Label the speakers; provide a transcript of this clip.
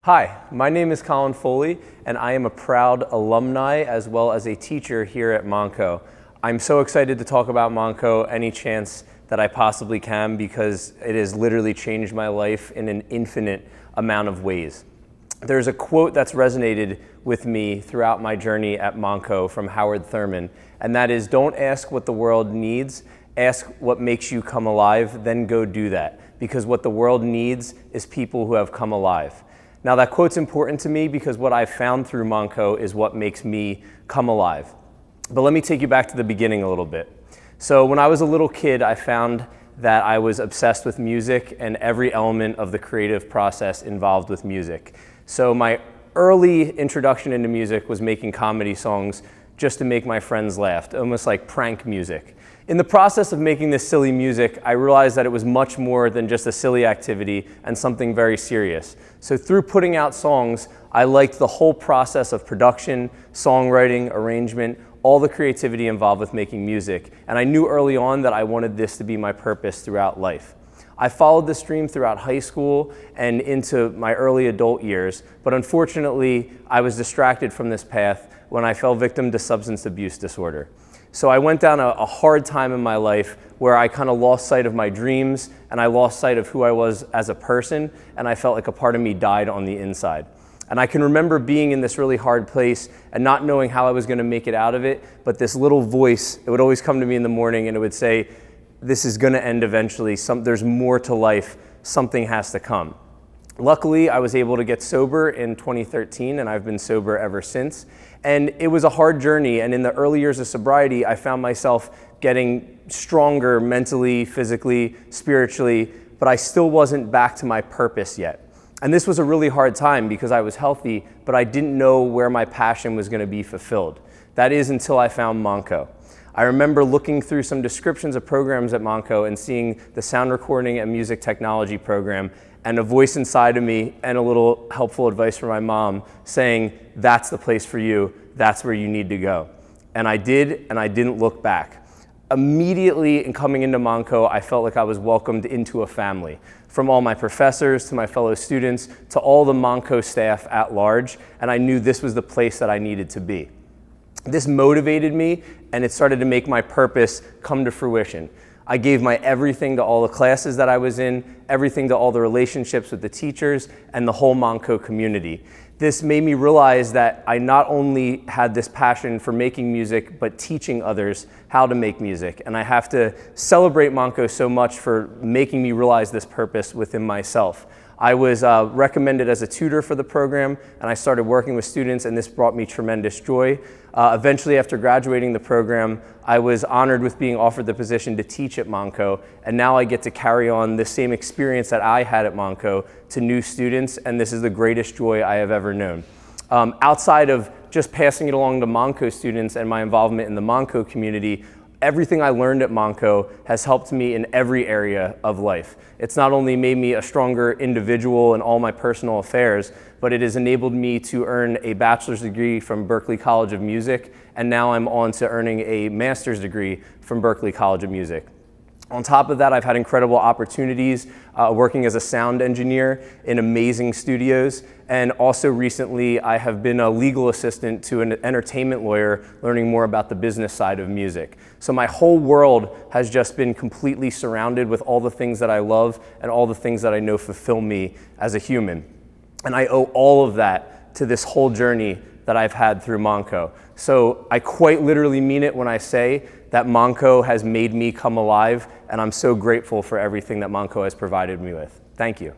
Speaker 1: Hi, my name is Colin Foley, and I am a proud alumni as well as a teacher here at Monco. I'm so excited to talk about Monco any chance that I possibly can because it has literally changed my life in an infinite amount of ways. There's a quote that's resonated with me throughout my journey at Monco from Howard Thurman, and that is, "Don't ask what the world needs, ask what makes you come alive, then go do that, because what the world needs is people who have come alive." Now that quote's important to me because what I've found through Monco is what makes me come alive. But let me take you back to the beginning a little bit. So when I was a little kid, I found that I was obsessed with music and every element of the creative process involved with music. So my early introduction into music was making comedy songs just to make my friends laugh, almost like prank music. In the process of making this silly music, I realized that it was much more than just a silly activity and something very serious. So through putting out songs, I liked the whole process of production, songwriting, arrangement, all the creativity involved with making music. And I knew early on that I wanted this to be my purpose throughout life. I followed this dream throughout high school and into my early adult years, but unfortunately, I was distracted from this path when I fell victim to substance abuse disorder. So I went down a hard time in my life where I kind of lost sight of my dreams and I lost sight of who I was as a person, and I felt like a part of me died on the inside. And I can remember being in this really hard place and not knowing how I was going to make it out of it, but this little voice, it would always come to me in the morning and it would say, "This is going to end eventually. There's more to life. Something has to come." Luckily, I was able to get sober in 2013, and I've been sober ever since. And it was a hard journey, and in the early years of sobriety, I found myself getting stronger mentally, physically, spiritually, but I still wasn't back to my purpose yet. And this was a really hard time because I was healthy, but I didn't know where my passion was going to be fulfilled. That is until I found Monco. I remember looking through some descriptions of programs at Monco and seeing the sound recording and music technology program, and a voice inside of me and a little helpful advice from my mom saying, "That's the place for you, that's where you need to go." And I did, and I didn't look back. Immediately in coming into Monco, I felt like I was welcomed into a family. From all my professors to my fellow students to all the Monco staff at large, and I knew this was the place that I needed to be. This motivated me, and it started to make my purpose come to fruition. I gave my everything to all the classes that I was in, everything to all the relationships with the teachers and the whole Monco community. This made me realize that I not only had this passion for making music, but teaching others how to make music. And I have to celebrate Monco so much for making me realize this purpose within myself. I was recommended as a tutor for the program, and I started working with students, and this brought me tremendous joy. Eventually, after graduating the program, I was honored with being offered the position to teach at Monco, and now I get to carry on the same experience that I had at Monco to new students, and this is the greatest joy I have ever known. Outside of just passing it along to Monco students and my involvement in the Monco community, everything I learned at Monco has helped me in every area of life. It's not only made me a stronger individual in all my personal affairs, but it has enabled me to earn a bachelor's degree from Berklee College of Music, and now I'm on to earning a master's degree from Berklee College of Music. On top of that, I've had incredible opportunities working as a sound engineer in amazing studios, and also recently I have been a legal assistant to an entertainment lawyer learning more about the business side of music. So my whole world has just been completely surrounded with all the things that I love and all the things that I know fulfill me as a human. And I owe all of that to this whole journey that I've had through Monco. So I quite literally mean it when I say that Monco has made me come alive, and I'm so grateful for everything that Monco has provided me with. Thank you.